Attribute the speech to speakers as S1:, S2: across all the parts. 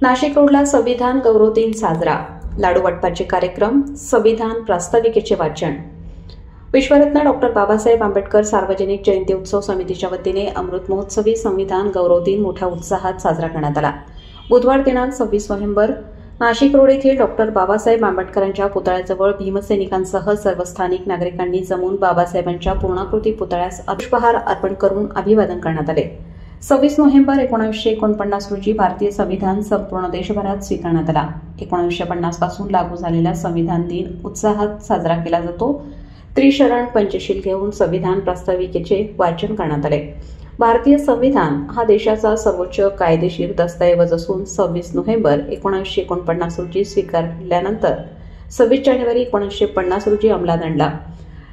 S1: नाशिक रोडला संविधान गौरव दिन साजरा, लाडू वाटपाचे कार्यक्रम, संविधान प्रास्ताविकेचे वाचन। विश्वरत्न डॉक्टर बाबासाहेब आंबेडकर सार्वजनिक जयंती उत्सव समितीच्या वतीने अमृत महोत्सवी संविधान गौरव दिन मोठ्या उत्साहात साजरा करण्यात आला। बुधवार दिनांक 26 नोव्हेंबर नाशिक रोड येथील डॉक्टर बाबासाहेब आंबेडकरांच्या पुतळ्याजवळ भीमसैनिकांसह सर्व स्थानिक नागरिकांनी जमून बाबासाहेबांच्या पूर्णाकृती पुतळ्यास पुष्पहार अर्पण करून अभिवादन करण्यात आले। 26 नोव्हेंबर 1949 रोजी भारतीय संविधान संपूर्ण देशभरात स्वीकारण्यात आला। 1950 पासून लागू झालेला संविधान दिन उत्साहात साजरा केला जातो। त्रिशरण पंचशील घेऊन संविधान प्रास्ताविकेचे वाचन करण्यात आले। भारतीय संविधान हा देशाचा सर्वोच्च कायदेशीर दस्तऐवज असून 26 नोव्हेंबर 1949 रोजी स्वीकारल्यानंतर 26 जानेवारी 1950 रोजी अंमलात आणला।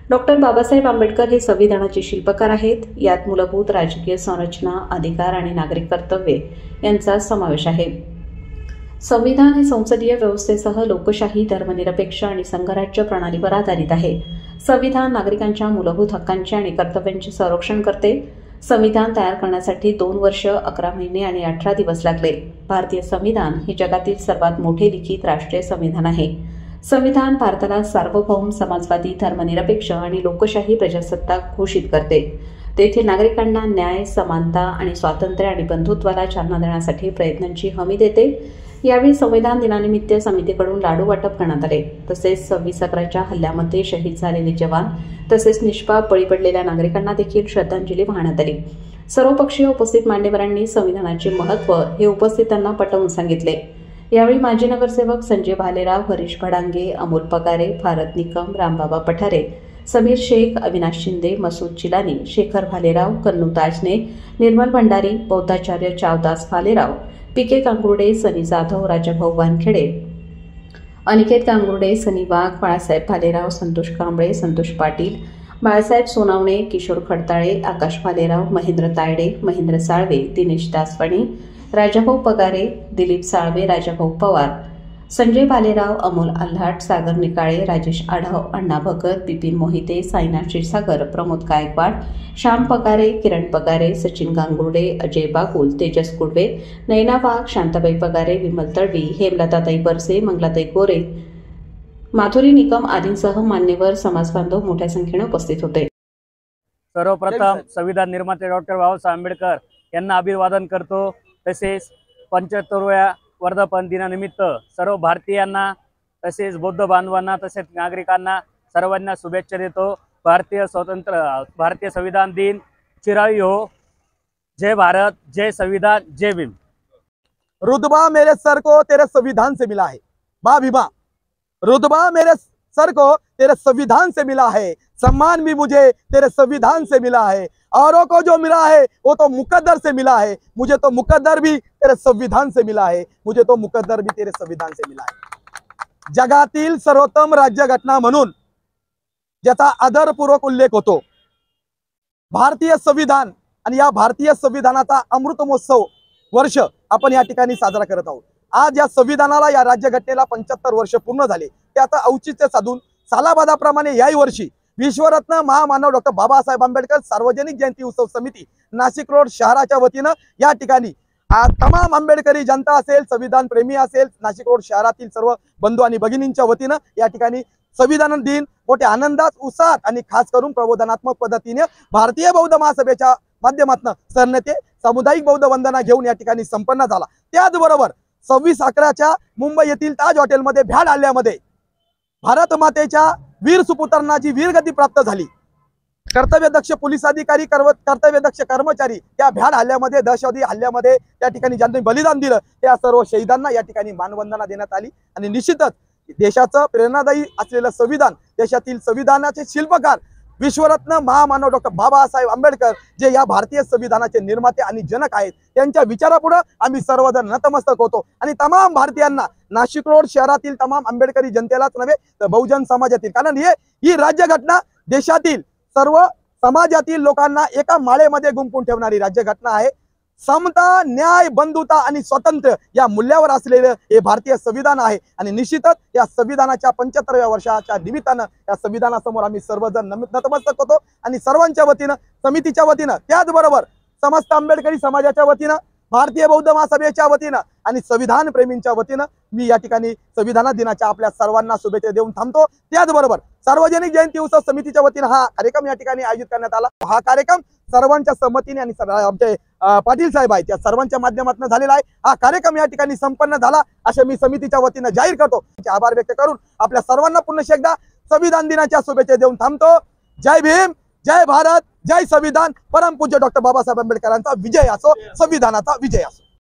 S1: डॉक्टर बाबासाहेब आंबेडकर हे संविधानाचे शिल्पकार आहेत। यात मूलभूत राजकीय संरचना, अधिकार आणि नागरिक कर्तव्ये यांचा समावेश आहे। संविधान हे संसदीय व्यवस्थेसह लोकशाही, धर्मनिरपेक्ष आणि संघराज्य प्रणालीवर आधारित आहे। संविधान नागरिकांच्या मूलभूत हक्कांचे आणि कर्तव्यांचे संरक्षण करते। संविधान तयार करण्यासाठी 2 वर्ष 11 महिने आणि 18 दिवस लागले। भारतीय संविधान हे जगातील सर्वात मोठे लिखित राष्ट्रीय संविधान आहे। संविधान भारताला सार्वभौम, समाजवादी, धर्मनिरपेक्ष आणि लोकशाही प्रजासत्ताक घोषित करते। तेथील नागरिकांना न्याय, समानता आणि स्वातंत्र्य आणि बंधुत्वाला चालना देण्यासाठी प्रयत्नांची हमी देते। यावेळी संविधान दिनानिमित्त समितीकडून लाडू वाटप करण्यात आले। तसेच 26/11च्या हल्ल्यामध्ये शहीद झालेले जवान तसेच निष्पाप बळी पडलेल्या नागरिकांना देखील श्रद्धांजली वाहण्यात आली। सर्वपक्षीय उपस्थित मान्यवरांनी संविधानाचे महत्त्व हे उपस्थितांना पटवून सांगितले। यावेळी माजी नगरसेवक संजय भालेराव, हरीश भडांगे, अमोल पगारे, भारत निकम, रामबाबा पठारे, समीर शेख, अविनाश शिंदे, मसूद चिलानी, शेखर भालेराव, कन्नू ताजने, निर्मल भंडारी, बौद्धाचार्य चावदास भालेराव, पीके कांगुर्डे, सनी जाधव, राजाभाऊ वानखेडे, अनिकेत कांगुर्डे, सनी वाघ, बाळासाहेब भालेराव, संतोष कांबळे, संतोष पाटील, बाळासाहेब सोनावणे, किशोर खडताळे, आकाश भालेराव, महेंद्र तायडे, महेंद्र साळवे, दिनेश दासवाणी, राजाभाऊ पगारे, दिलीप साळवे, राजाभाऊ पवार, संजय भालेराव, अमोल आल्हाट, सागर निकाळे, राजेश आढाव, अण्णा भगत, बिपिन मोहिते, साईनाथ क्षीरसागर, प्रमोद गायकवाड, श्याम पगारे, किरण पगारे, सचिन गांगुर्डे, अजय बागुल, तेजस कुडवे, नैना वाघ, शांताबाई पगारे, विमल तळवी, हेमलताताई बरसे, मंगलाताई गोरे, माधुरी निकम आदींसह मान्यवर, समाजबांधव मोठ्या संख्येने उपस्थित होते।
S2: सर्वप्रथम संविधान निर्माते डॉक्टर बाबासाहेब आंबेडकर यांना अभिवादन करतो। तसेच 75व्या वर्धापन दिनानिमित्त सर्व भारतीयांना तसेच बौद्ध बांधवांना तसेच नागरिकांना सर्वांना शुभेच्छा देतो। भारतीय संविधान दिन चिरायू हो। जय भारत, जय संविधान, जय भीम।
S3: रुतबा मेरे सर को तेरे संविधान से मिला है। बा भीमा, रुतबा मेरे सर को तेरे संविधान से मिला है, सम्मान भी मुझे तेरे संविधान से मिला है। औरों को जो मिला है वो तो मुकद्दर से मिला है, मुझे तो मुकद्दर भी तेरे संविधान से मिला है, मुझे तो मुकद्दर भी तेरे संविधान से मिला है। जगातील सर्वोत्तम राज्यघटना म्हणून ज्याचा आदरपूर्वक उल्लेख होतो भारतीय संविधान, आणि या भारतीय संविधानाचा अमृत महोत्सव वर्ष आपण या ठिकाणी साजरा करत आहोत। आज या संविधानाला, या राज्यघटनेला 75 वर्ष पूर्ण झाले। त्याचं औचित्य साधून सालाबादाप्रमाणे याही वर्षी विश्वरत्न महामानव डॉक्टर बाबासाहेब आंबेडकर सार्वजनिक जयंती उत्सव समिती नाशिक रोड शहराच्या वतीनं या ठिकाणी तमाम आंबेडकरी जनता असेल, संविधान प्रेमी असेल, नाशिक रोड शहरातील सर्व बंधू आणि भगिनींच्या वतीनं या ठिकाणी संविधान दिन मोठ्या आनंदात, उत्साहात आणि खास करून प्रबोधनात्मक पद्धतीने भारतीय बौद्ध महासभेच्या माध्यमातून सरनेते सामुदायिक बौद्ध वंदना घेऊन या ठिकाणी संपन्न झाला। त्याचबरोबर 26/11च्या मुंबई येथील ताज हॉटेलमध्ये भ्याड हल्ल्यामध्ये भारत मातेच्या वीर सुपुत्रांना जी वीरगती प्राप्त झाली, कर्तव्यदक्ष पोलीस अधिकारी, कर्तव्यदक्ष कर्मचारी त्या भ्याड हल्ल्यामध्ये, दहशतवादी हल्ल्यामध्ये त्या ठिकाणी ज्यांनी बलिदान दिलं त्या सर्व शहीदांना या ठिकाणी मानवंदना देण्यात आली। आणि निश्चितच देशाचं प्रेरणादायी असलेलं संविधान, देशातील संविधानाचे शिल्पकार विश्वरत्न महामानव डॉक्टर बाबासाहेब आंबेडकर जे या भारतीय संविधानाचे निर्माते आणि जनक आहेत, त्यांच्या विचारापुढे आम्ही सर्वजण नतमस्तक होतो। आणि तमाम भारतीयांना, नाशिक रोड शहरातील तमाम आंबेडकरी जनतेलाच नव्हे तर बहुजन समाजातील, कारण ही राज्यघटना देशातील सर्व समाजातील लोकांना एका माळेमध्ये गुंफून ठेवणारी राज्यघटना आहे। समता, न्याय, बंधुता आणि स्वातंत्र्य या मूल्यावर असलेलं हे भारतीय संविधान आहे। आणि निश्चितच या संविधानाच्या 75व्या वर्षाच्या निमित्तानं या संविधानासमोर आम्ही सर्वजण नतमस्तक होतो। आणि सर्वांच्या वतीनं, समितीच्या वतीनं, त्याचबरोबर समस्त आंबेडकरी समाजाच्या वतीनं भारतीय बौद्ध महासभेच्या वतीनं आणि संविधान प्रेमींच्या वतीनं मी या ठिकाणी संविधान दिनाच्या आपल्या सर्वांना शुभेच्छा देऊन थांबतो। त्याचबरोबर सार्वजनिक जयंती उत्सव समितीच्या वतीनं हा कार्यक्रम या ठिकाणी आयोजित करण्यात आला। हा कार्यक्रम सर्वांच्या संमतीने आणि आमचे पाटील साहेब आहेत त्या सर्वांच्या माध्यमातून झालेला आहे। हा कार्यक्रम या ठिकाणी संपन्न झाला असे मी समितीच्या वतीनं जाहीर करतो। आभार व्यक्त करून आपल्या सर्वांना पुन्हा एकदा संविधान दिनाच्या शुभेच्छा देऊन थांबतो। जय भीम, जय भारत, जय संविधान। परमपूज्य डॉक्टर बाबासाहेब आंबेडकरांचा विजय असो, संविधानाचा विजय असो।